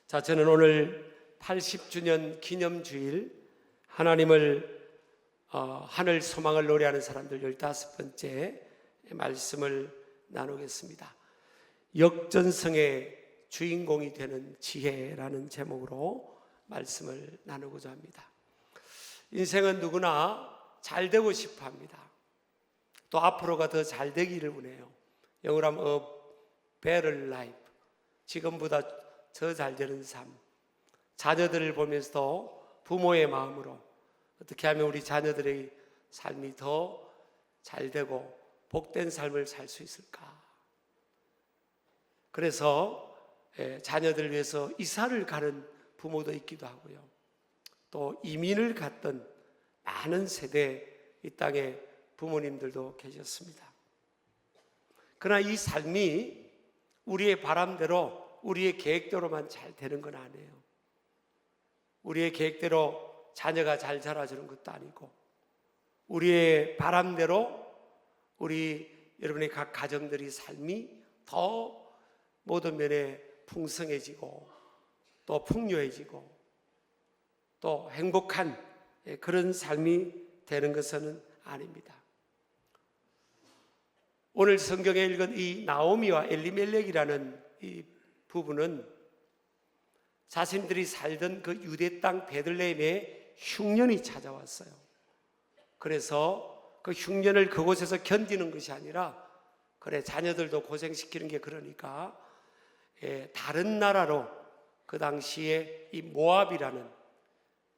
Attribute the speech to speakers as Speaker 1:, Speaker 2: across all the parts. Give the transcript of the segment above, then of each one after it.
Speaker 1: 자, 저는 오늘 80주년 기념주일 하나님을 하늘 소망을 노래하는 사람들 15번째 말씀을 나누겠습니다. 역전성의 주인공이 되는 지혜라는 제목으로 말씀을 나누고자 합니다. 인생은 누구나 잘 되고 싶어 합니다. 또 앞으로가 더 잘 되기를 원해요. 영어로 하면 a better life, 지금보다 더 잘 되는 삶. 자녀들을 보면서도 부모의 마음으로 어떻게 하면 우리 자녀들의 삶이 더 잘 되고 복된 삶을 살 수 있을까. 그래서 자녀들을 위해서 이사를 가는 부모도 있기도 하고요, 또 이민을 갔던 많은 세대 이 땅에 부모님들도 계셨습니다. 그러나 이 삶이 우리의 바람대로, 우리의 계획대로만 잘 되는 건 아니에요. 우리의 계획대로 자녀가 잘 자라주는 것도 아니고, 우리의 바람대로 우리 여러분의 각 가정들이 삶이 더 모든 면에 풍성해지고 또 풍요해지고 또 행복한 그런 삶이 되는 것은 아닙니다. 오늘 성경에 읽은 이 나오미와 엘리멜렉이라는 이 부부는 자신들이 살던 그 유대 땅 베들레헴에 흉년이 찾아왔어요. 그래서 그 흉년을 그곳에서 견디는 것이 아니라, 그래 자녀들도 고생시키는 게 그러니까 다른 나라로, 그 당시에 이 모압이라는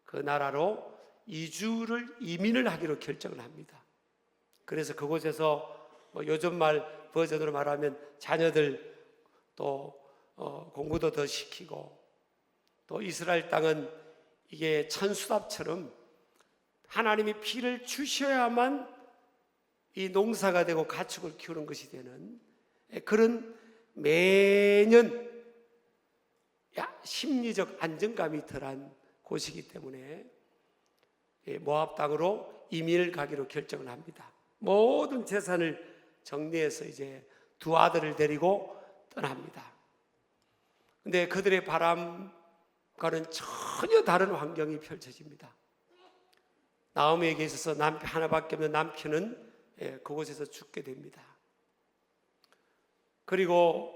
Speaker 1: 그 나라로 이민을 하기로 결정을 합니다. 그래서 그곳에서 요즘 말 버전으로 말하면 자녀들 또 공부도 더 시키고, 또 이스라엘 땅은 이게 천수답처럼 하나님이 피를 주셔야만 이 농사가 되고 가축을 키우는 것이 되는 그런 매년 심리적 안정감이 덜한 곳이기 때문에 모압 땅으로 이민을 가기로 결정을 합니다. 모든 재산을 정리해서 이제 두 아들을 데리고 떠납니다. 근데 그들의 바람과는 전혀 다른 환경이 펼쳐집니다. 나오미에게 있어서 남편 하나밖에 없는 남편은 그곳에서 죽게 됩니다. 그리고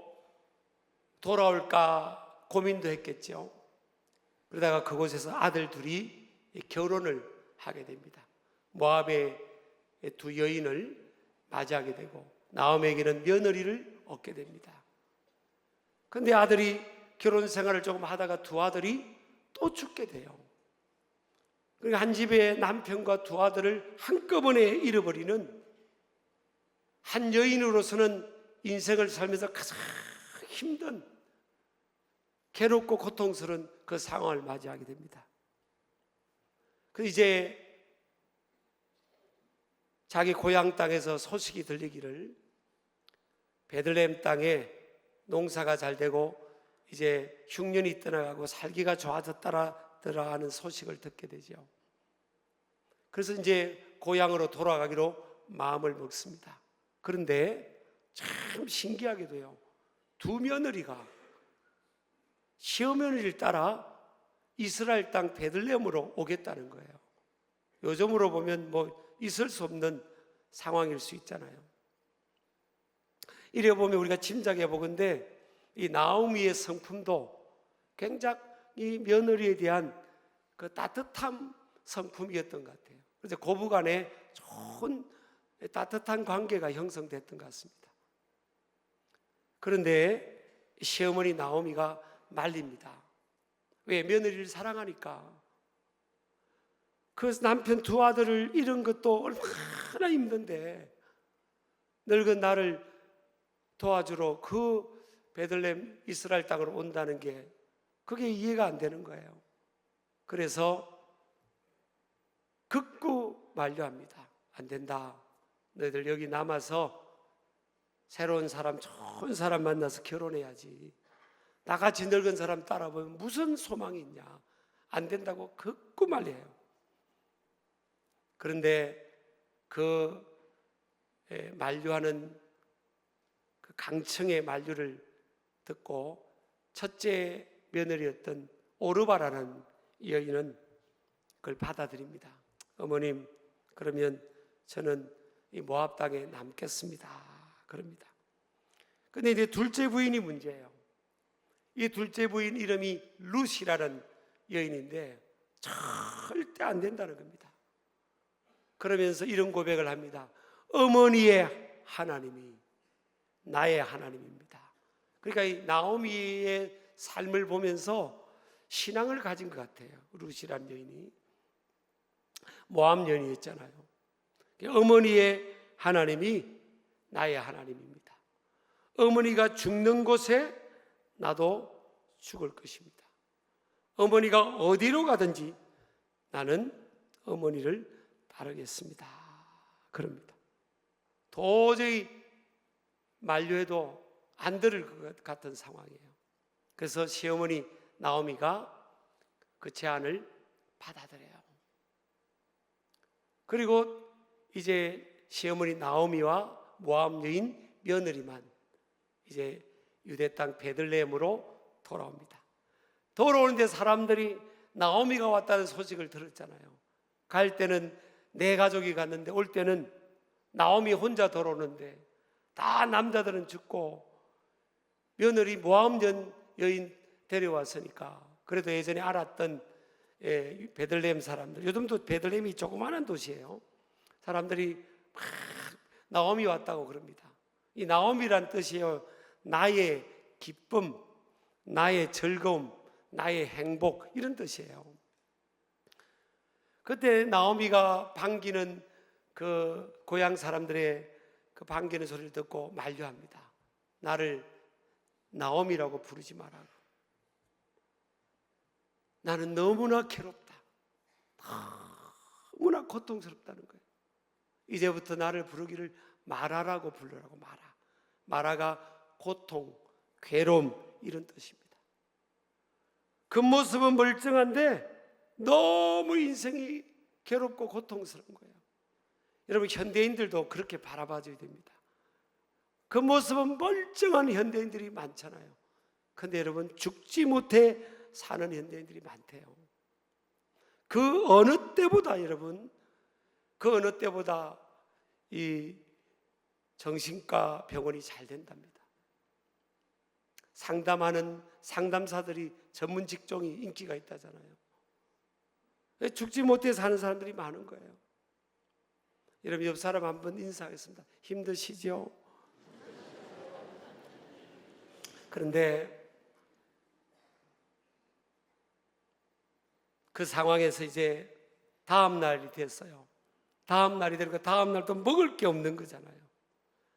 Speaker 1: 돌아올까 고민도 했겠죠. 그러다가 그곳에서 아들 둘이 결혼을 하게 됩니다. 모압의 두 여인을 맞이하게 되고 나오미에게는 며느리를 얻게 됩니다. 그런데 아들이 결혼 생활을 조금 하다가 두 아들이 또 죽게 돼요. 그러니까 한 집에 남편과 두 아들을 한꺼번에 잃어버리는, 한 여인으로서는 인생을 살면서 가장 힘든, 괴롭고 고통스러운 그 상황을 맞이하게 됩니다. 그 이제 자기 고향 땅에서 소식이 들리기를, 베들레헴 땅에 농사가 잘 되고 이제 흉년이 떠나가고 살기가 좋아졌더라 하는 소식을 듣게 되죠. 그래서 이제 고향으로 돌아가기로 마음을 먹습니다. 그런데 참 신기하게도요, 두 며느리가 시어머니를 따라 이스라엘 땅 베들레헴으로 오겠다는 거예요. 요즘으로 보면 있을 수 없는 상황일 수 있잖아요. 이래 보면 우리가 짐작해 보건대 이 나오미의 성품도 굉장히 며느리에 대한 그 따뜻한 성품이었던 것 같아요. 그래서 고부간에 좋은 따뜻한 관계가 형성됐던 것 같습니다. 그런데 시어머니 나오미가 말립니다. 왜? 며느리를 사랑하니까. 그 남편 두 아들을 잃은 것도 얼마나 힘든데 늙은 나를 도와주러 그 베들레헴 이스라엘 땅으로 온다는 게 그게 이해가 안 되는 거예요. 그래서 극구 만류합니다. 안 된다. 너희들 여기 남아서 새로운 사람, 좋은 사람 만나서 결혼해야지. 나같이 늙은 사람 따라보면 무슨 소망이 있냐. 안 된다고 극구 말려요. 그런데 그 만류하는 그 강청의 만류를 듣고 첫째 며느리였던 오르바라는 여인은 그걸 받아들입니다. 어머님, 그러면 저는 이 모압 땅에 남겠습니다. 그럽니다. 근데 이제 둘째 부인이 문제예요. 이 둘째 부인 이름이 룻이라는 여인인데 절대 안 된다는 겁니다. 그러면서 이런 고백을 합니다. 어머니의 하나님이 나의 하나님입니다. 그러니까 이 나오미의 삶을 보면서 신앙을 가진 것 같아요. 룻이라는 여인이 모압 여인이었잖아요. 어머니의 하나님이 나의 하나님입니다. 어머니가 죽는 곳에 나도 죽을 것입니다. 어머니가 어디로 가든지 나는 어머니를 따르겠습니다. 그럽니다. 도저히 만류해도 안 들을 것 같은 상황이에요. 그래서 시어머니 나오미가 그 제안을 받아들여요. 그리고 이제 시어머니 나오미와 모압 여인 며느리만 이제 유대 땅 베들레헴으로 돌아옵니다. 돌아오는데 사람들이 나오미가 왔다는 소식을 들었잖아요. 갈 때는 네 가족이 갔는데 올 때는 나오미 혼자 돌아오는데 다 남자들은 죽고 며느리 모압 여인 데려왔으니까 그래도 예전에 알았던 베들레헴 사람들, 요즘도 베들레헴이 조그마한 도시예요. 사람들이 막 나오미 왔다고 그럽니다. 이 나오미란 뜻이에요. 나의 기쁨, 나의 즐거움, 나의 행복, 이런 뜻이에요. 그때 나오미가 반기는 그 고향 사람들의 그 반기는 소리를 듣고 만류합니다. 나를 나오미라고 부르지 마라. 나는 너무나 괴롭다. 너무나 고통스럽다는 거예요. 이제부터 나를 부르기를 마라라고 부르라고. 마라가 고통, 괴로움, 이런 뜻입니다. 그 모습은 멀쩡한데 너무 인생이 괴롭고 고통스러운 거예요. 여러분, 현대인들도 그렇게 바라봐줘야 됩니다. 그 모습은 멀쩡한 현대인들이 많잖아요. 근데 여러분, 죽지 못해 사는 현대인들이 많대요. 그 어느 때보다 여러분, 그 어느 때보다 이 정신과 병원이 잘 된답니다. 상담하는 상담사들이 전문 직종이 인기가 있다잖아요. 죽지 못해 사는 사람들이 많은 거예요. 여러분, 옆 사람 한번 인사하겠습니다. 힘드시죠? 그런데 그 상황에서 이제 다음 날이 됐어요. 다음 날이 되니까 다음 날 또 먹을 게 없는 거잖아요.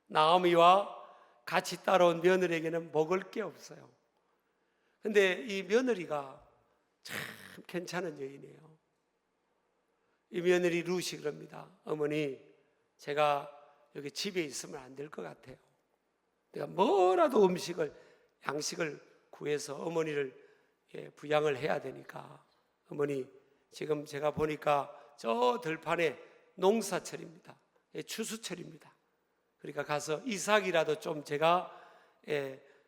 Speaker 1: 나오미와 같이 따라온 며느리에게는 먹을 게 없어요. 근데 이 며느리가 참 괜찮은 여인이에요. 이 며느리 룻이 그럽니다. 어머니, 제가 여기 집에 있으면 안 될 것 같아요. 내가 뭐라도 양식을 구해서 어머니를 부양을 해야 되니까, 어머니, 지금 제가 보니까 저 들판에 농사철입니다. 추수철입니다. 그러니까 가서 이삭이라도 좀 제가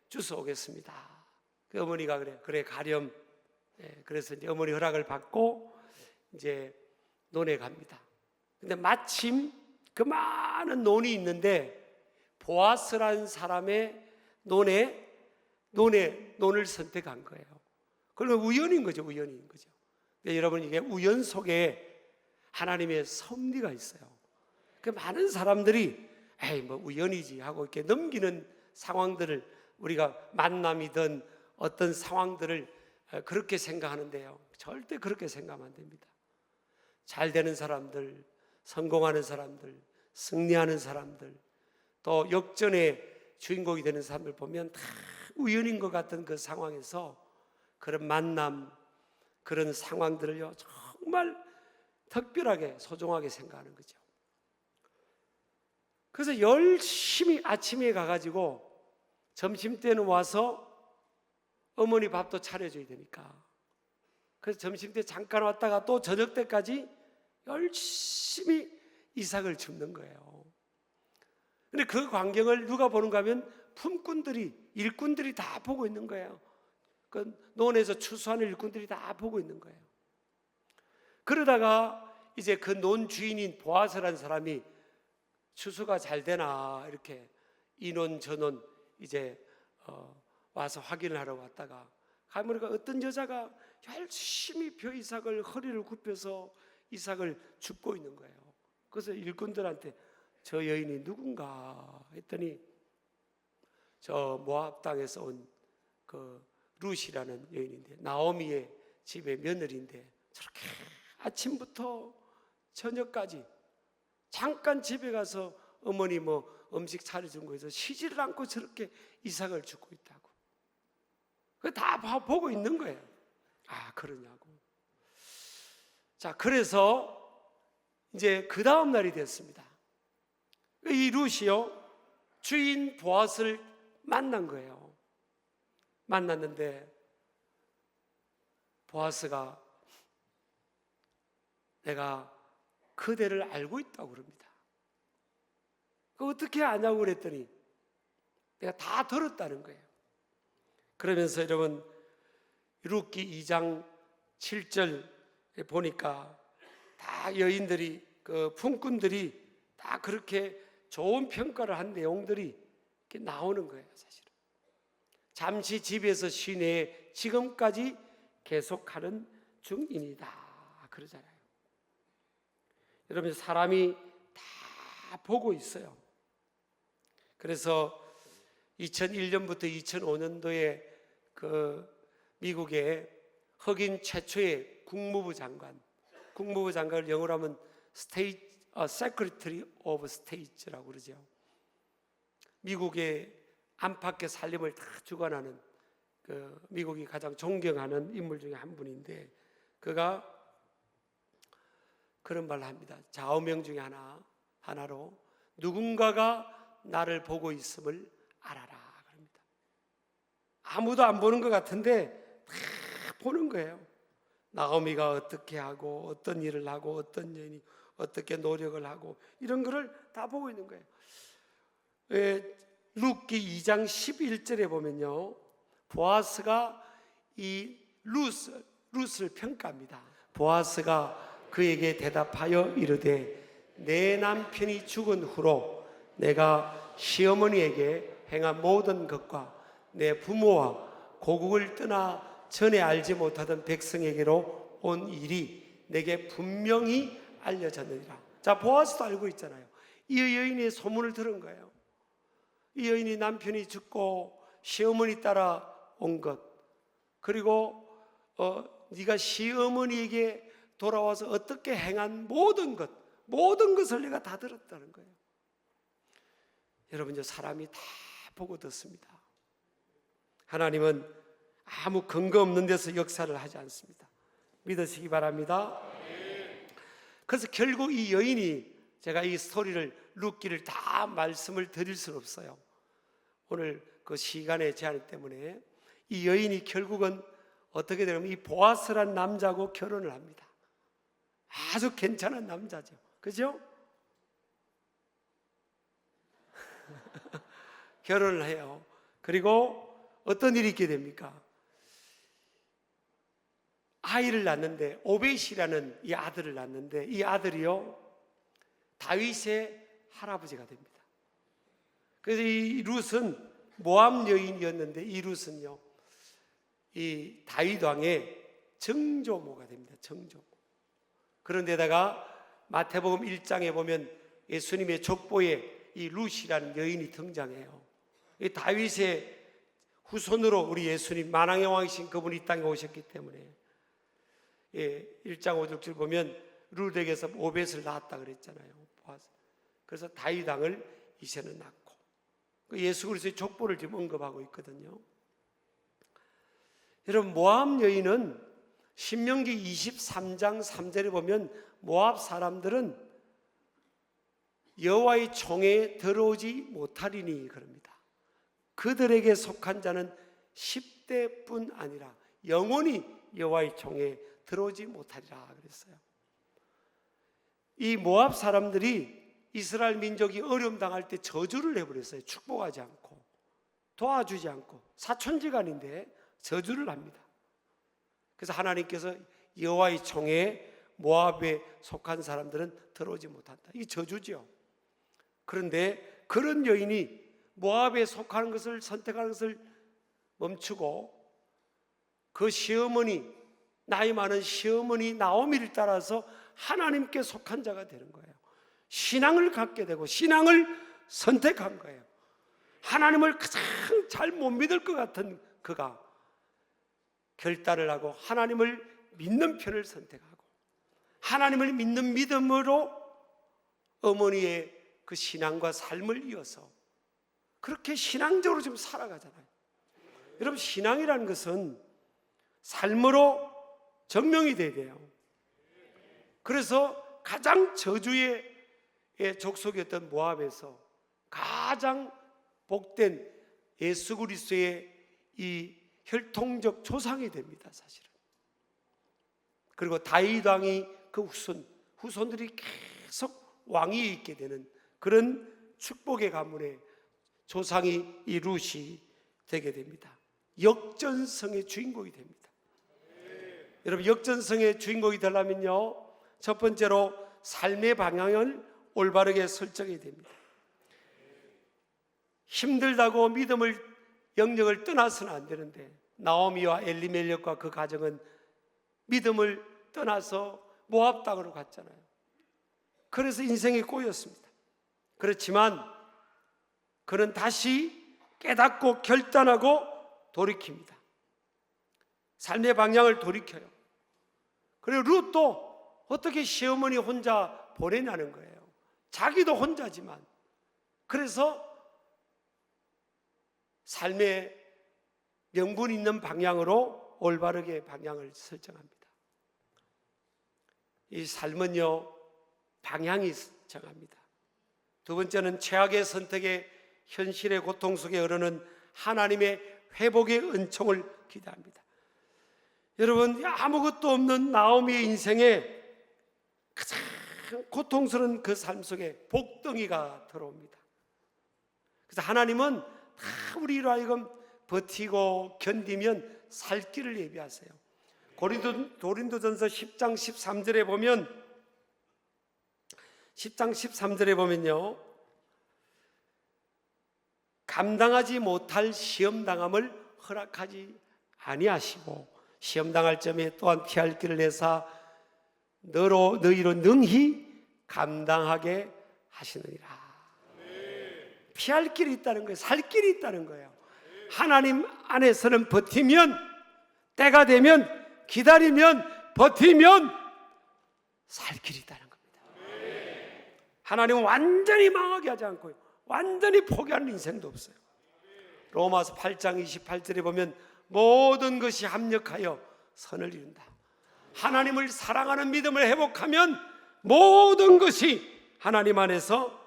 Speaker 1: 주워 오겠습니다. 그 어머니가 그래 가렴. 그래서 이제 어머니 허락을 받고 이제 논에 갑니다. 근데 마침 그 많은 논이 있는데 보아스라는 사람의 논을 선택한 거예요. 그건 우연인 거죠, 우연인 거죠. 근데 여러분, 이게 우연 속에 하나님의 섭리가 있어요. 그 많은 사람들이 에이, 뭐 우연이지 하고 이렇게 넘기는 상황들을, 우리가 만남이든 어떤 상황들을 그렇게 생각하는데요, 절대 그렇게 생각하면 안 됩니다. 잘 되는 사람들, 성공하는 사람들, 승리하는 사람들, 또 역전의 주인공이 되는 사람들 보면 다 우연인 것 같은 그 상황에서 그런 만남, 그런 상황들을요 정말 특별하게 소중하게 생각하는 거죠. 그래서 열심히 아침에 가가지고 점심때는 와서 어머니 밥도 차려줘야 되니까, 그래서 점심때 잠깐 왔다가 또 저녁 때까지 열심히 이삭을 줍는 거예요. 근데 그 광경을 누가 보는가 하면 품꾼들이, 일꾼들이 다 보고 있는 거예요. 그 논에서 추수하는 일꾼들이 다 보고 있는 거예요. 그러다가 이제 그 논 주인인 보아스라는 사람이 추수가 잘 되나 이렇게 이 논 저 논 이제 와서 확인을 하러 왔다가 가보니까 어떤 여자가 열심히 벼 이삭을 허리를 굽혀서 이삭을 줍고 있는 거예요. 그래서 일꾼들한테 저 여인이 누군가 했더니 저 모압 땅에서 온 그 룻이라는 여인인데 나오미의 집의 며느리인데 저렇게 아침부터 저녁까지 잠깐 집에 가서 어머니 뭐 음식 차려준 거에서 쉬지를 않고 저렇게 이삭을 주고 있다고. 그거 다 보고 있는 거예요. 아, 그러냐고. 자, 그래서 이제 그 다음 날이 됐습니다. 이 룻이요 주인 보아스를 만난 거예요. 만났는데 보아스가 내가 그대를 알고 있다고 그럽니다. 그 어떻게 아냐고 그랬더니 내가 다 들었다는 거예요. 그러면서 여러분 룻기 2장 7절 보니까 다 여인들이 그 품꾼들이 다 그렇게 좋은 평가를 한 내용들이 이렇게 나오는 거예요. 사실은 잠시 집에서 쉬내 지금까지 계속하는 중인이다 그러잖아요. 여러분 사람이 다 보고 있어요. 그래서 2001년부터 2005년도에 그 미국의 흑인 최초의 국무부 장관을 영어로 하면 Secretary of State라고 그러죠. 미국의 안팎의 살림을 다 주관하는 그 미국이 가장 존경하는 인물 중에 한 분인데 그가 그런 말을 합니다. 좌우명 중에 하나로 누군가가 나를 보고 있음을 알아라 그럽니다. 아무도 안 보는 것 같은데 다 보는 거예요. 나오미가 어떻게 하고 어떤 일을 하고 어떤 여인이 어떻게 노력을 하고 이런 거를 다 보고 있는 거예요. 룻기 2장 11절에 보면요 보아스가 이 룻을 평가합니다. 보아스가 그에게 대답하여 이르되 내 남편이 죽은 후로 내가 시어머니에게 행한 모든 것과 내 부모와 고국을 떠나 전에 알지 못하던 백성에게로 온 일이 내게 분명히 알려졌느니라. 자, 보아스도 알고 있잖아요. 이 여인의 소문을 들은 거예요. 이 여인이 남편이 죽고 시어머니 따라 온 것, 그리고 네가 시어머니에게 돌아와서 어떻게 행한 모든 것을 내가 다 들었다는 거예요. 여러분, 저 사람이 다 보고 듣습니다. 하나님은 아무 근거 없는 데서 역사를 하지 않습니다. 믿으시기 바랍니다. 그래서 결국 이 여인이, 제가 이 스토리를 룻기를 다 말씀을 드릴 수는 없어요. 오늘 그 시간의 제한 때문에 이 여인이 결국은 어떻게 되냐면 이 보아스란 남자하고 결혼을 합니다. 아주 괜찮은 남자죠. 그죠? 결혼을 해요. 그리고 어떤 일이 있게 됩니까? 아이를 낳는데, 오벳이라는 이 아들을 낳는데, 이 아들이요 다윗의 할아버지가 됩니다. 그래서 이 룻은 모압 여인이었는데, 이 룻은요 이 다윗 왕의 정조모가 됩니다. 정조모. 그런데다가 마태복음 1장에 보면 예수님의 족보에 이 룻이라는 여인이 등장해요. 이 다윗의 후손으로 우리 예수님 만왕의 왕이신 그분이 이 땅에 오셨기 때문에 1장 5절 보면 룻에게서 오벳을 낳았다 그랬잖아요. 그래서 다윗 왕을 이제는 낳고 예수 그리스도의 족보를 지금 언급하고 있거든요. 여러분, 모압 여인은 신명기 23장 3절에 보면 모압 사람들은 여호와의 총에 들어오지 못하리니 그럽니다. 그들에게 속한 자는 10대뿐 아니라 영원히 여호와의 총에 들어오지 못하리라 그랬어요. 이 모압 사람들이 이스라엘 민족이 어려움 당할 때 저주를 해버렸어요. 축복하지 않고 도와주지 않고 사촌지간인데 저주를 합니다. 그래서 하나님께서 여호와의 총회에 모압에 속한 사람들은 들어오지 못한다. 이게 저주죠. 그런데 그런 여인이 모압에 속하는 것을 선택하는 것을 멈추고 그 시어머니, 나이 많은 시어머니 나오미를 따라서 하나님께 속한 자가 되는 거예요. 신앙을 갖게 되고 신앙을 선택한 거예요. 하나님을 가장 잘 못 믿을 것 같은 그가 결단을 하고 하나님을 믿는 편을 선택하고 하나님을 믿는 믿음으로 어머니의 그 신앙과 삶을 이어서 그렇게 신앙적으로 좀 살아가잖아요. 여러분, 신앙이라는 것은 삶으로 증명이 돼야 돼요. 그래서 가장 저주의 족속이었던 모압에서 가장 복된 예수 그리스도의 이 혈통적 조상이 됩니다, 사실은. 그리고 다윗 왕이 그 후손들이 계속 왕위에 있게 되는 그런 축복의 가문의 조상이 이 룻이 되게 됩니다. 역전성의 주인공이 됩니다. 여러분, 역전성의 주인공이 되려면요, 첫 번째로 삶의 방향을 올바르게 설정해야 됩니다. 힘들다고 믿음을 영역을 떠나서는 안 되는데 나오미와 엘리멜렉과 그 가정은 믿음을 떠나서 모압 땅으로 갔잖아요. 그래서 인생이 꼬였습니다. 그렇지만 그는 다시 깨닫고 결단하고 돌이킵니다. 삶의 방향을 돌이켜요. 그리고 룻도 어떻게 시어머니 혼자 보내냐는 거예요. 자기도 혼자지만. 그래서 삶의 명분 있는 방향으로 올바르게 방향을 설정합니다. 이 삶은요, 방향이 정합니다. 두 번째는 최악의 선택의 현실의 고통 속에 흐르는 하나님의 회복의 은총을 기대합니다. 여러분, 아무것도 없는 나오미의 인생에 가장 고통스러운 그 삶 속에 복덩이가 들어옵니다. 그래서 하나님은 다 우리로 하여금 버티고 견디면 살 길을 예비하세요. 고린도전서 10장 13절에 보면 10장 13절에 보면요, 감당하지 못할 시험당함을 허락하지 아니하시고 시험당할 점에 또한 피할 길을 내사 너희로 능히 감당하게 하시느니라. 피할 길이 있다는 거예요. 살 길이 있다는 거예요. 하나님 안에서는 버티면, 때가 되면, 기다리면, 버티면 살 길이 있다는 겁니다. 하나님은 완전히 망하게 하지 않고요, 완전히 포기하는 인생도 없어요. 로마서 8장 28절에 보면 모든 것이 합력하여 선을 이룬다. 하나님을 사랑하는 믿음을 회복하면 모든 것이 하나님 안에서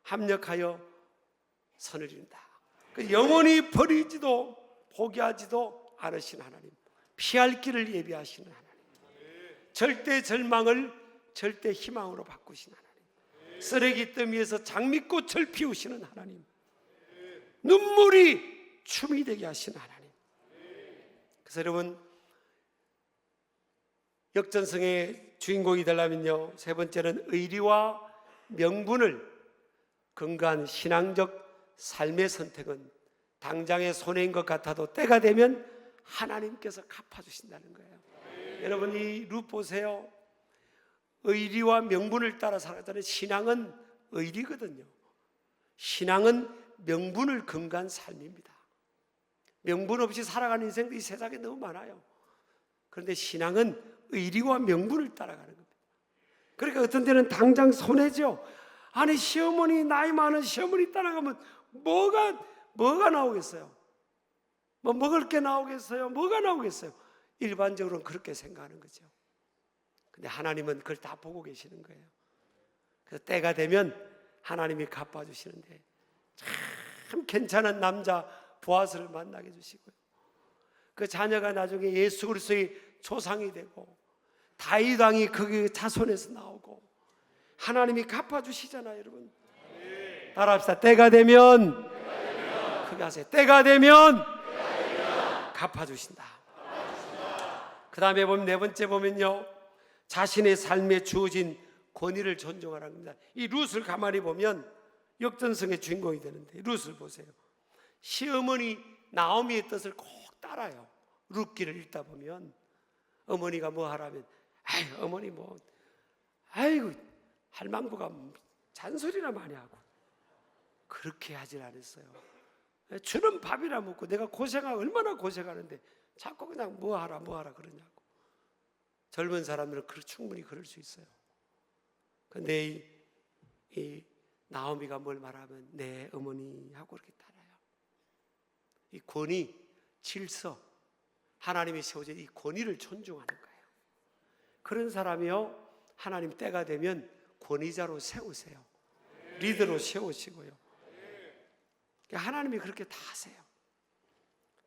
Speaker 1: 합력하여 선을 이룬다. 영원히 버리지도 포기하지도 않으신 하나님, 피할 길을 예비하시는 하나님, 절대 절망을 절대 희망으로 바꾸신 하나님, 쓰레기 더미에서 장미꽃을 피우시는 하나님, 눈물이 춤이 되게 하시는 하나님. 그래서 여러분, 역전성의 주인공이 되려면요, 세 번째는 의리와 명분을 근거한 신앙적 삶의 선택은 당장의 손해인 것 같아도 때가 되면 하나님께서 갚아주신다는 거예요. 여러분, 이 룻 보세요. 의리와 명분을 따라 살아가는 신앙은 의리거든요. 신앙은 명분을 근거한 삶입니다. 명분 없이 살아가는 인생도 이 세상에 너무 많아요. 그런데 신앙은 의리와 명분을 따라가는 겁니다. 그러니까 어떤 때는 당장 손해죠. 아니, 시어머니, 나이 많은 시어머니 따라가면 뭐가 나오겠어요? 뭐 먹을 게 나오겠어요? 뭐가 나오겠어요? 일반적으로는 그렇게 생각하는 거죠. 근데 하나님은 그걸 다 보고 계시는 거예요. 그래서 때가 되면 하나님이 갚아주시는데 참 괜찮은 남자 보아스를 만나게 해주시고요, 그 자녀가 나중에 예수 그리스도의 조상이 되고 다윗 왕이 그 자손에서 나오고 하나님이 갚아주시잖아요. 여러분, 따라합시다. 때가 되면 크게 하세요. 때가 되면 갚아주신다. 그 다음에 보면 네 번째 보면요, 자신의 삶에 주어진 권위를 존중하라는 겁니다. 이 룻을 가만히 보면 역전성의 주인공이 되는데, 룻을 보세요. 시어머니 나오미의 뜻을 꼭 따라요. 룻기를 읽다 보면 어머니가 뭐 하라면 아이고 어머니 뭐 아이고 할망구가 잔소리나 많이 하고, 그렇게 하질 않았어요. 주는 밥이나 먹고 내가 얼마나 고생하는데 자꾸 그냥 뭐 하라 그러냐고. 젊은 사람들은 충분히 그럴 수 있어요. 근데 이 나오미가 뭘 말하면 네 어머니 하고 그렇게 따라요. 이 권위, 질서, 하나님이 세워진 이 권위를 존중하는 거예요. 그런 사람이요, 하나님 때가 되면 권위자로 세우세요. 리더로 세우시고요. 하나님이 그렇게 다 하세요.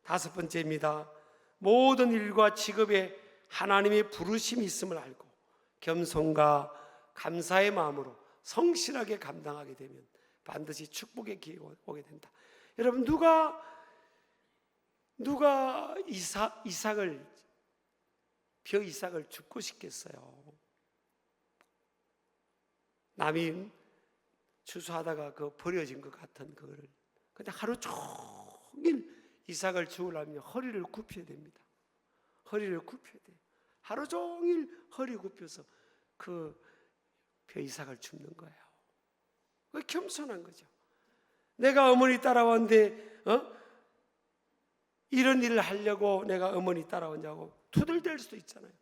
Speaker 1: 다섯 번째입니다. 모든 일과 직업에 하나님의 부르심이 있음을 알고 겸손과 감사의 마음으로 성실하게 감당하게 되면 반드시 축복의 기회가 오게 된다. 여러분, 누가 이삭을 죽고 싶겠어요? 남이 추수하다가 그 버려진 것 같은 그거를, 근데 하루 종일 이삭을 죽으려면 허리를 굽혀야 됩니다. 허리를 굽혀야 돼요. 하루 종일 허리 굽혀서 그 이삭을 줍는 거예요. 그게 겸손한 거죠. 내가 어머니 따라왔는데 이런 일을 하려고 내가 어머니 따라왔냐고 투덜댈 수도 있잖아요.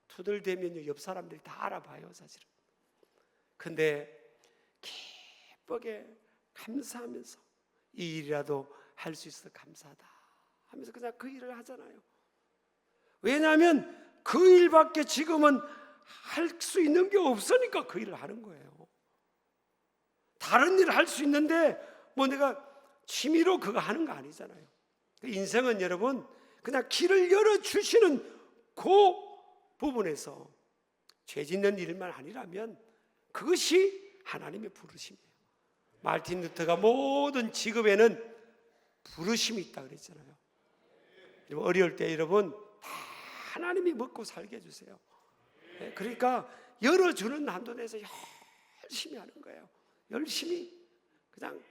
Speaker 1: 투덜대면요 옆 사람들이 다 알아봐요, 사실은. 근데 기쁘게 감사하면서 이 일이라도 할 수 있어서 감사하다 하면서 그냥 그 일을 하잖아요. 왜냐하면 그 일밖에 지금은 할 수 있는 게 없으니까 그 일을 하는 거예요. 다른 일을 할 수 있는데 뭐 내가 취미로 그거 하는 거 아니잖아요. 인생은 여러분 그냥 길을 열어주시는 그 부분에서 죄 짓는 일만 아니라면 그것이 하나님의 부르심이에요. 마르틴 루터가 모든 직업에는 부르심이 있다 그랬잖아요. 어려울 때 여러분 다 하나님이 먹고 살게 해주세요. 그러니까 열어주는 한도 내에서 열심히 하는 거예요. 열심히. 그냥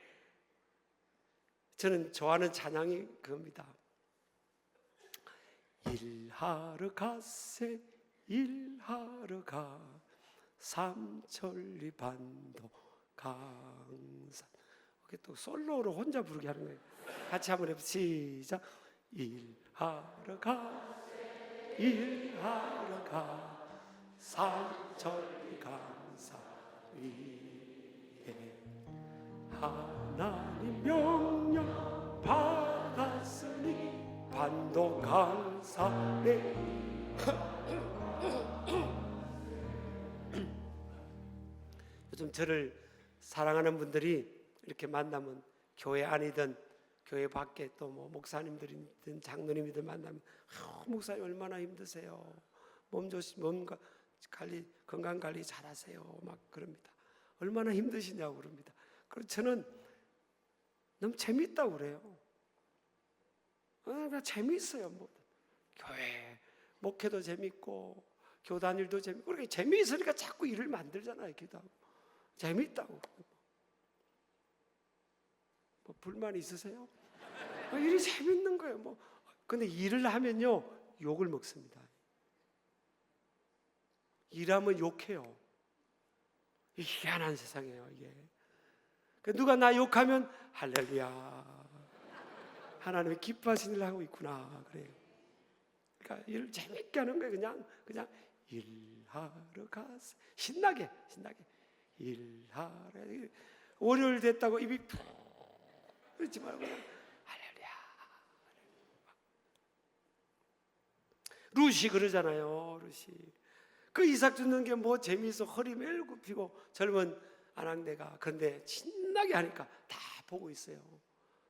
Speaker 1: 저는 좋아하는 찬양이 그겁니다. 일하러 가세 일하러 가 삼천리 반도 강산. 이렇게 또 솔로로 혼자 부르게 하는 거예요. 같이 한번 해보세요. 시작. 일하러 가 일하러 가 삼천리 강산 위에 하나님 명령 받았으니 반도 강산에 요즘 저를 사랑하는 분들이 이렇게 만나면 교회 안이든 교회 밖에 또 뭐 목사님들이든 장로님이든 만나면 목사님 얼마나 힘드세요. 몸 관리 건강 관리 잘하세요. 막 그럽니다. 얼마나 힘드시냐고 그럽니다. 그래서 저는 너무 재밌다고 그래요. 그냥 재미있어요. 뭐 교회 목회도 재밌고 교단 일도 재밌고 그렇게 재미있으니까 자꾸 일을 만들잖아요. 기도하고 재밌다고. 뭐 불만 있으세요? 일이 재밌는 거예요. 뭐 근데 일을 하면요 욕을 먹습니다. 일하면 욕해요. 희한한 세상이에요 이게. 누가 나 욕하면 할렐루야 하나님이 기뻐하시는 일을 하고 있구나 그래요. 그러니까 일을 재밌게 하는 거예요. 그냥 일하러 가서 신나게 일하러. 월요일 됐다고 입이 푹 그러지 말고 그냥 할렐루야. 룻이 그러잖아요. 룻이 그 이삭 줍는 게 뭐 재미있어 허리 매일 굽히고 젊은 아낙네가. 그런데 신나게 하니까 다 보고 있어요.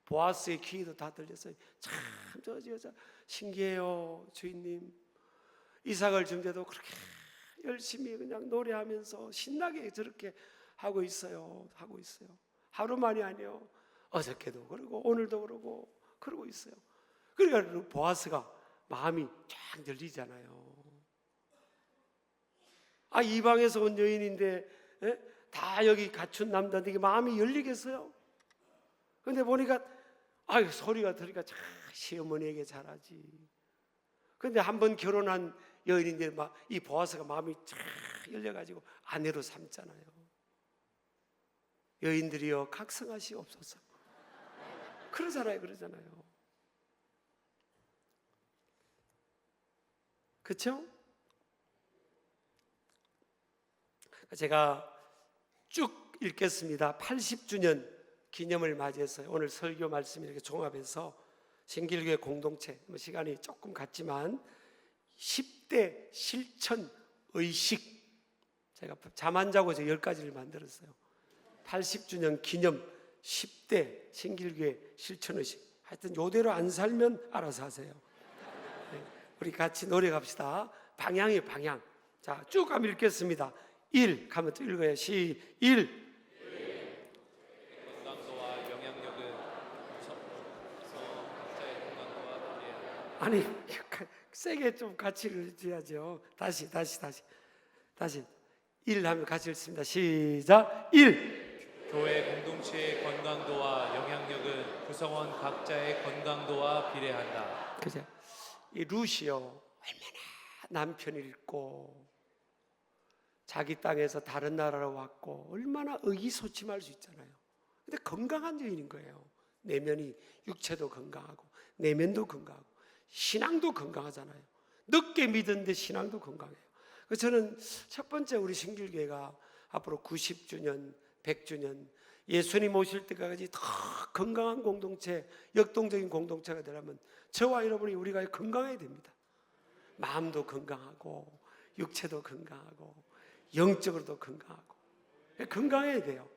Speaker 1: 보아스의 귀에도 다 들렸어요. 참 저 여자 신기해요. 주인님 이삭을 준대도 그렇게 열심히 그냥 노래하면서 신나게 저렇게 하고 있어요. 하루만이 아니에요. 어저께도 그러고 오늘도 그러고 있어요. 그러니까 보아스가 마음이 쫙 열리잖아요. 이방에서 온 여인인데 다 여기 갖춘 남자인데 마음이 열리겠어요? 근데 보니까 소리가 들으니까 참 시어머니에게 잘하지. 근데 한번 결혼한 여인인데 막 이 보아스가 마음이 쫙 열려가지고 아내로 삼잖아요. 여인들이여 각성하시옵소서. 그러잖아요. 그렇죠? 제가 쭉 읽겠습니다. 80주년 기념을 맞이해서 오늘 설교 말씀 이렇게 종합해서 신길교회 공동체, 시간이 조금 갔지만 10대 실천 의식, 제가 잠 안 자고 10가지를 만들었어요. 80주년 기념 10대 신길교회 실천 의식. 하여튼 요대로 안 살면 알아서 하세요. 우리 같이 노래 갑시다. 방향이에요, 방향. 자, 쭉 한번 읽겠습니다. 1 가면 또 읽어요. 1.
Speaker 2: 건강도와 영향력은 각자의 건강도와 비례한다.
Speaker 1: 아니, 세게 좀 같이 읽어야죠. 다시. 1 하면 같이 읽습니다. 시작. 1.
Speaker 2: 교회 공동체의 건강도와 영향력은 구성원 각자의 건강도와 비례한다.
Speaker 1: 그죠? 이 루시요, 얼마나 남편 잃고 자기 땅에서 다른 나라로 왔고 얼마나 의기소침할 수 있잖아요. 근데 건강한 여인인 거예요. 내면이, 육체도 건강하고 내면도 건강하고 신앙도 건강하잖아요. 늦게 믿었는데 신앙도 건강해요. 그래서 저는 첫 번째 우리 신길교회가 앞으로 90주년, 100주년 예수님 오실 때까지 더 건강한 공동체, 역동적인 공동체가 되려면 저와 여러분이 우리가 건강해야 됩니다. 마음도 건강하고 육체도 건강하고 영적으로도 건강하고 건강해야 돼요.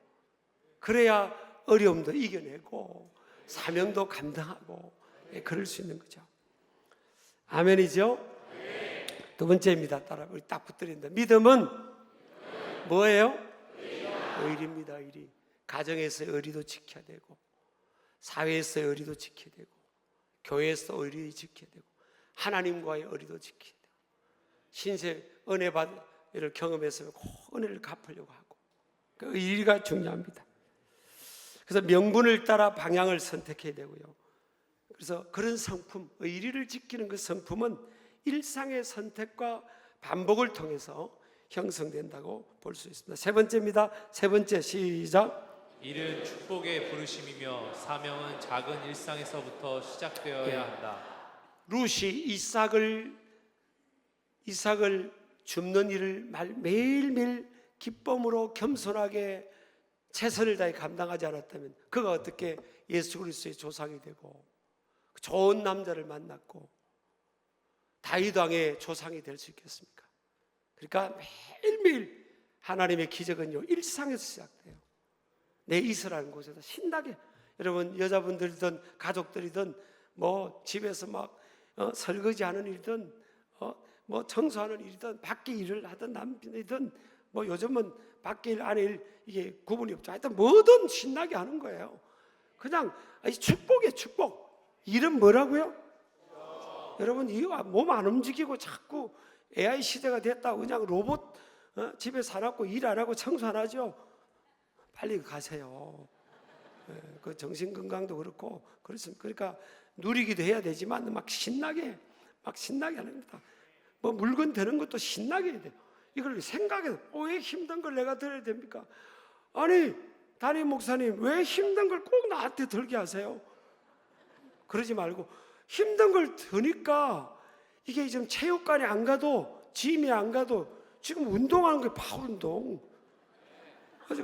Speaker 1: 그래야 어려움도 이겨내고 사명도 감당하고 그럴 수 있는 거죠. 아멘이죠? 두 번째입니다. 따라 우리 딱 붙들린다. 믿음은 뭐예요? 의리입니다. 의리. 가정에서의 의리도 지켜야 되고 사회에서의 의리도 지켜야 되고 교회에서 의리 지켜야 되고 하나님과의 의리도 지켜야 되고 신세 은혜를 경험했으면 꼭 은혜를 갚으려고 하고 그 의리가 중요합니다. 그래서 명분을 따라 방향을 선택해야 되고요. 그래서 그런 성품, 의리를 지키는 그 성품은 일상의 선택과 반복을 통해서 형성된다고 볼 수 있습니다. 세 번째입니다. 세 번째 시작.
Speaker 2: 일은 축복의 부르심이며 사명은 작은 일상에서부터 시작되어야 한다.
Speaker 1: 룻이 이삭을 줍는 일을 매일매일 기쁨으로 겸손하게 최선을 다해 감당하지 않았다면 그가 어떻게 예수 그리스도의 조상이 되고 좋은 남자를 만났고 다윗 왕의 조상이 될 수 있겠습니까? 그러니까 매일매일 하나님의 기적은요 일상에서 시작돼요. 내 이스라엘 곳에서 신나게 여러분 여자분들이든 가족들이든 뭐 집에서 막 설거지하는 일이든 뭐 청소하는 일이든 밖에 일을 하든 남편이든 뭐 요즘은 밖에 일 안에 일 이게 구분이 없죠. 하여튼 뭐든 신나게 하는 거예요. 그냥 축복이에요. 축복. 일은 뭐라고요? 여러분 몸 안 움직이고 자꾸 AI 시대가 됐다고 그냥 로봇 집에 사놨고 일 안 하고 청소 안 하죠. 빨리 가세요. 그 정신 건강도 그렇고 그렇습니다. 그러니까 누리기도 해야 되지만 막 신나게 하는 겁니다. 뭐 물건 되는 것도 신나게 해야 돼요. 이걸 생각해서 왜 힘든 걸 내가 들어야 됩니까? 아니 담임 목사님 왜 힘든 걸 꼭 나한테 들게 하세요? 그러지 말고 힘든 걸 드니까 이게 지금 체육관에 안 가도 짐에 안 가도 지금 운동하는 게 파울 운동.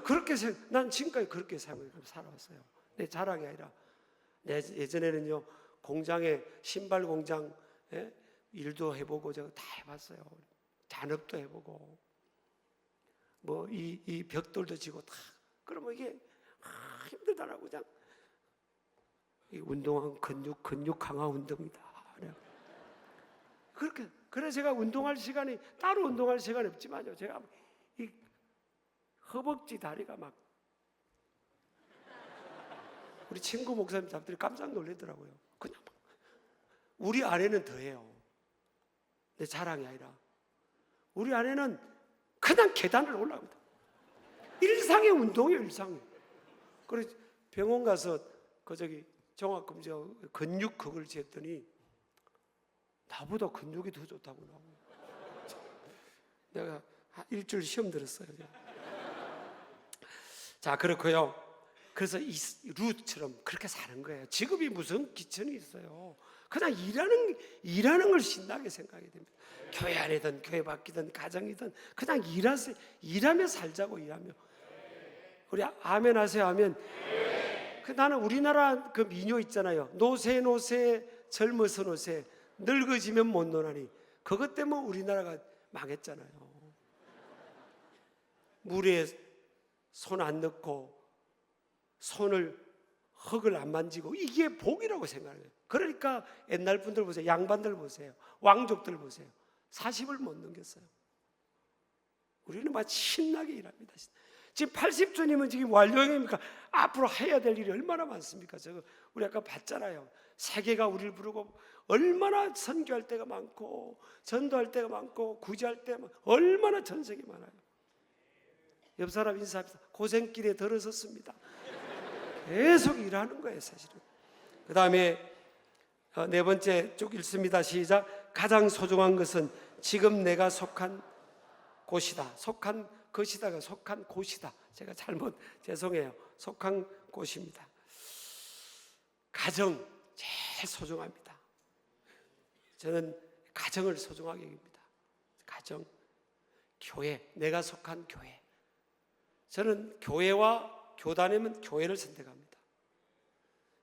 Speaker 1: 그래서 난 지금까지 그렇게 살아왔어요. 내 자랑이 아니라 예전에는요 공장에 신발 공장 일도 해보고 제가 다 해봤어요. 잔업도 해보고 뭐 이 벽돌도 지고 다 그러면 이게 힘들더라고. 그냥 이 운동은 근육 강화 운동이다. 그래 제가 따로 운동할 시간이 없지만요. 제가 이 허벅지 다리가 막 우리 친구 목사님 잡들이 깜짝 놀라더라고요. 그냥 막 우리 아내는 더해요. 내 자랑이 아니라 우리 아내는 그냥 계단을 올라갑니다. 일상의 운동이에요, 일상이. 그래서 병원 가서 종합검진 근육 그걸 쟀더니 나보다 근육이 더 좋다고 나오고. 내가 일주일 시험 들었어요. 자, 그렇고요. 그래서 이 룻처럼 그렇게 사는 거예요. 직업이 무슨 기천이 있어요. 그냥 일하는 걸 신나게 생각해야 됩니다. 교회 안이든 교회 밖이든 가정이든 그냥 일하며 살자고. 일하며. 우리 아멘 하세요. 아멘. 나는 우리나라 그 민요 있잖아요. 노세 젊어서 노세 늙어지면 못 노나니. 그것 때문에 우리나라가 망했잖아요. 물에 손 안 넣고 흙을 안 만지고 이게 복이라고 생각해요. 그러니까 옛날 분들 보세요. 양반들 보세요. 왕족들 보세요. 40을 못 넘겼어요. 우리는 막 신나게 일합니다. 지금 80조님은 지금 완료형입니까? 앞으로 해야 될 일이 얼마나 많습니까? 우리 아까 봤잖아요. 세계가 우리를 부르고 얼마나 선교할 때가 많고 전도할 때가 많고 구제할 때가 많고 얼마나 전sek이 많아요. 옆 사람 인사합니다. 고생길에 들어섰습니다. 계속 일하는 거예요, 사실은. 그 다음에 네 번째 쭉 읽습니다. 시작. 가장 소중한 것은 지금 내가 속한 곳이다. 속한 것이다가 속한 곳이다. 제가 죄송해요. 속한 곳입니다. 가정 제일 소중합니다. 저는 가정을 소중하게 여깁니다. 가정, 교회, 내가 속한 교회. 저는 교회와 교단이면 교회를 선택합니다.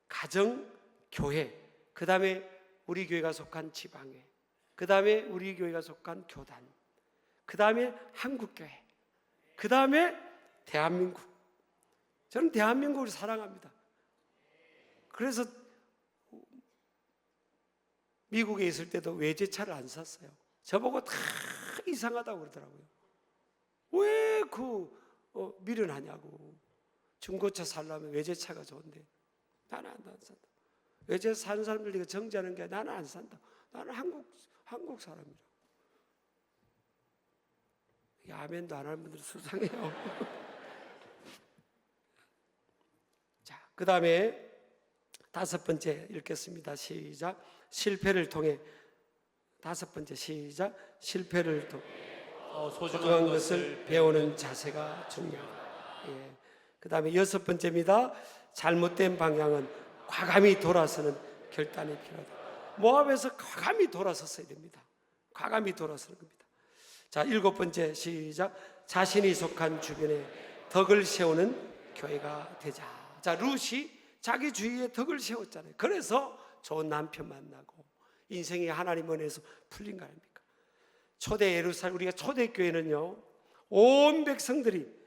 Speaker 1: 가정, 교회, 그 다음에 우리 교회가 속한 지방회, 그 다음에 우리 교회가 속한 교단, 그 다음에 한국교회, 그 다음에 대한민국. 저는 대한민국을 사랑합니다. 그래서 미국에 있을 때도 외제차를 안 샀어요. 저보고 다 이상하다고 그러더라고요. 왜 미련하냐고. 중고차 살려면 외제차가 좋은데 나는 안 산다. 외제 사는 사람들이 정지하는 게 나는 안 산다. 나는 한국 사람이라. 아멘도 안 하는 분들 수상해요. 자, 그 다음에 다섯 번째 읽겠습니다. 시작. 실패를 통해 다섯 번째 시작. 실패를 통해 소중한 것을 배우는 자세가 중요하다. 예. 그 다음에 여섯 번째입니다. 잘못된 방향은 과감히 돌아서는 결단이 필요하다. 모압에서 과감히 돌아섰어야 됩니다. 과감히 돌아서는 겁니다. 자, 일곱 번째 시작. 자신이 속한 주변에 덕을 세우는 교회가 되자. 자, 룻이 자기 주위에 덕을 세웠잖아요. 그래서 좋은 남편 만나고 인생이 하나님 은혜에서 풀린 거 아닙니까? 초대 예루살렘, 우리가 초대교회는요 온 백성들이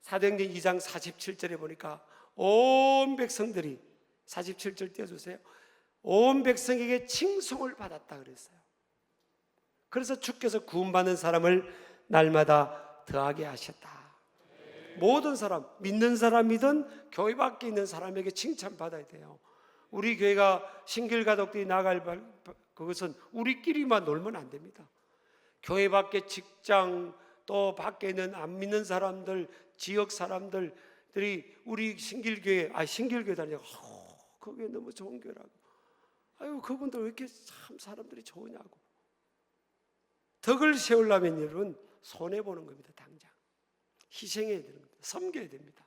Speaker 1: 사도행전 2장 47절에 보니까 온 백성들이 47절 띄워주세요. 온 백성에게 칭송을 받았다 그랬어요. 그래서 주께서 구원받는 사람을 날마다 더하게 하셨다. 모든 사람, 믿는 사람이든 교회 밖에 있는 사람에게 칭찬받아야 돼요. 우리 교회가 신길가족들이 나갈 그것은 우리끼리만 놀면 안 됩니다. 교회 밖에 직장 또 밖에 있는 안 믿는 사람들, 지역 사람들이 우리 신길교회 다니고 그게 너무 좋은 교회라고. 아유, 그분들 왜 이렇게 참 사람들이 좋으냐고. 덕을 세우려면 여러분 손해보는 겁니다. 당장 희생해야 되는 겁니다. 섬겨야 됩니다.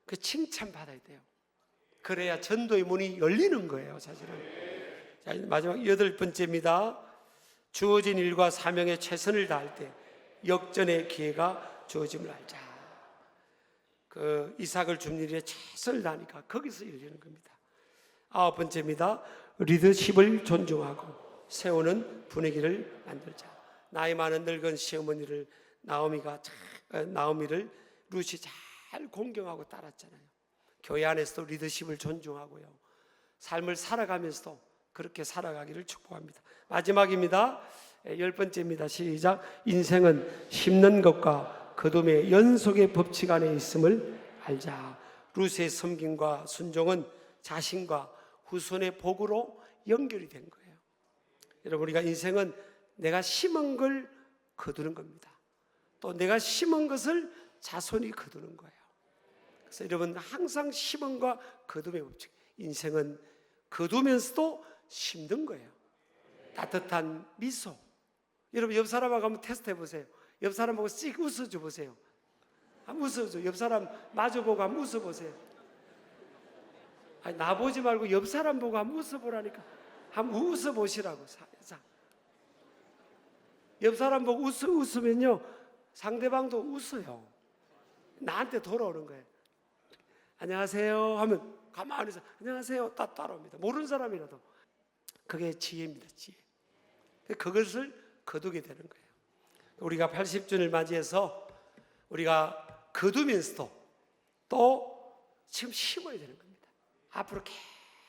Speaker 1: 그 칭찬받아야 돼요. 그래야 전도의 문이 열리는 거예요, 사실은. 자, 마지막 여덟 번째입니다. 주어진 일과 사명에 최선을 다할 때 역전의 기회가 주어짐을 알자. 그 이삭을 줍는 일에 최선을 다하니까 거기서 열리는 겁니다. 아홉 번째입니다. 리더십을 존중하고 세우는 분위기를 만들자. 나이 많은 늙은 시어머니를 나오미를 룻이 잘 공경하고 따랐잖아요. 교회 안에서도 리더십을 존중하고요. 삶을 살아가면서도 그렇게 살아가기를 축복합니다. 마지막입니다. 열 번째입니다. 시작. 인생은 심는 것과 거둠의 연속의 법칙 안에 있음을 알자. 룻의 섬김과 순종은 자신과 후손의 복으로 연결이 된 거예요. 여러분, 우리가 인생은 내가 심은 걸 거두는 겁니다. 또 내가 심은 것을 자손이 거두는 거예요. 그래서 여러분, 항상 심음과 거둠의 법칙. 인생은 거두면서도 심는 거예요. 따뜻한 미소. 여러분, 옆 사람하고 한번 테스트 해보세요. 옆 사람 보고 씩 웃어줘 보세요. 한번 웃어줘. 옆 사람 마주보고 한번 웃어보세요. 아니, 나 보지 말고 옆 사람 보고 한번 웃어보라니까. 한번 웃어보시라고. 자, 옆 사람 보고 웃으면요, 상대방도 웃어요. 나한테 돌아오는 거예요. 안녕하세요 하면 가만히 있어. 안녕하세요 딱 따라옵니다. 모르는 사람이라도. 그게 지혜입니다. 지혜. 그것을 거두게 되는 거예요. 우리가 80주년을 맞이해서 우리가 거두면서도 또 지금 심어야 되는 겁니다. 앞으로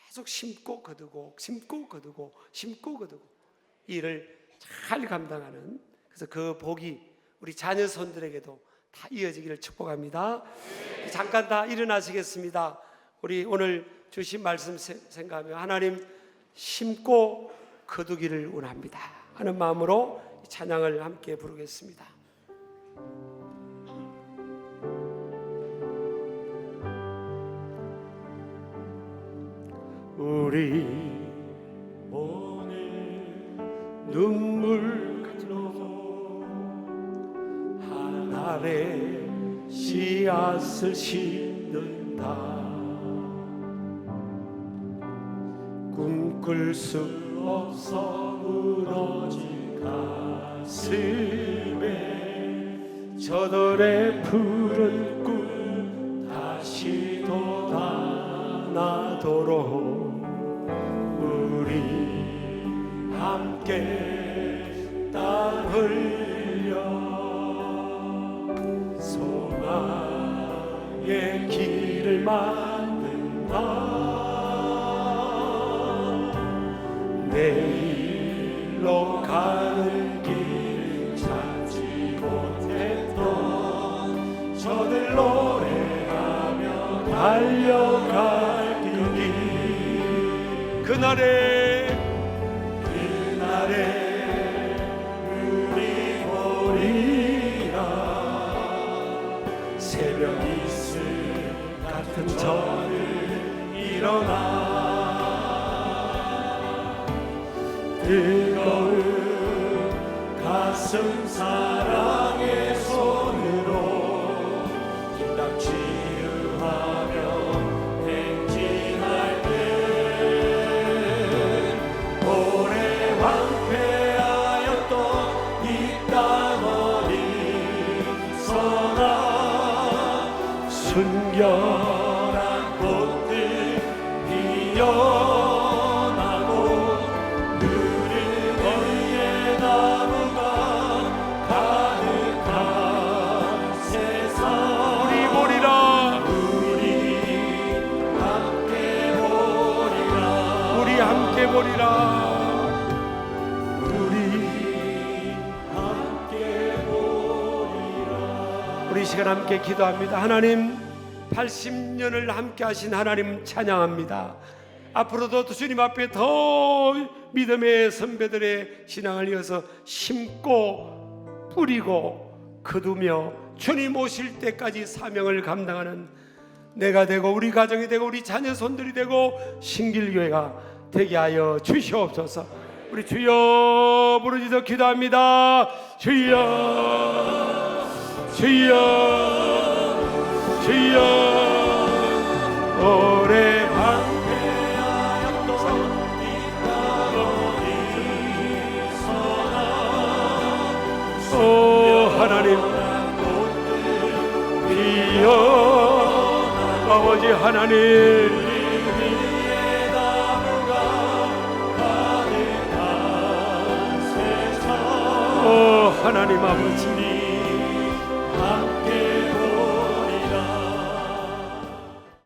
Speaker 1: 계속 심고 거두고 심고 거두고 심고 거두고 이 일을 잘 감당하는, 그래서 그 복이 우리 자녀 손들에게도 다 이어지기를 축복합니다. 잠깐 다 일어나시겠습니다. 우리 오늘 주신 말씀 생각하며 하나님 심고 거두기를 원합니다 하는 마음으로 찬양을 함께 부르겠습니다. 우리 오늘 눈물 가지고 하늘에 씨앗을 심는다. 꿈꿀 수 없어 무너진 가슴에 저들의 푸른 꿈 다시 돋아나도록 우리 함께 땀 흘려 소망의 길을 만든다. 내일로 가는 길 찾지 못했던 저들 노래하며 달려갈 길이 그날에 우리 보리라. 새벽 이슬 같은 저를 일어나 뜨거운 가슴 사랑의 손으로 이 땅 치유하며 행진할 때 오래 황폐하였던 이 땅 어디서나 순결한 꽃들 피어 함께 보리라. 우리 이 시간 함께 기도합니다. 하나님, 80년을 함께 하신 하나님 찬양합니다. 앞으로도 주님 앞에 더 믿음의 선배들의 신앙을 이어서 심고 뿌리고 거두며 주님 오실 때까지 사명을 감당하는 내가 되고 우리 가정이 되고 우리 자녀 손들이 되고 신길교회가 되게 하여 주시옵소서. 우리 주여 부르짖어 기도합니다. 주여 주여 주여. 오래 황폐하였던 이 땅 어디서나 오 하나님 피어 아버지 하나님 하나님 아버지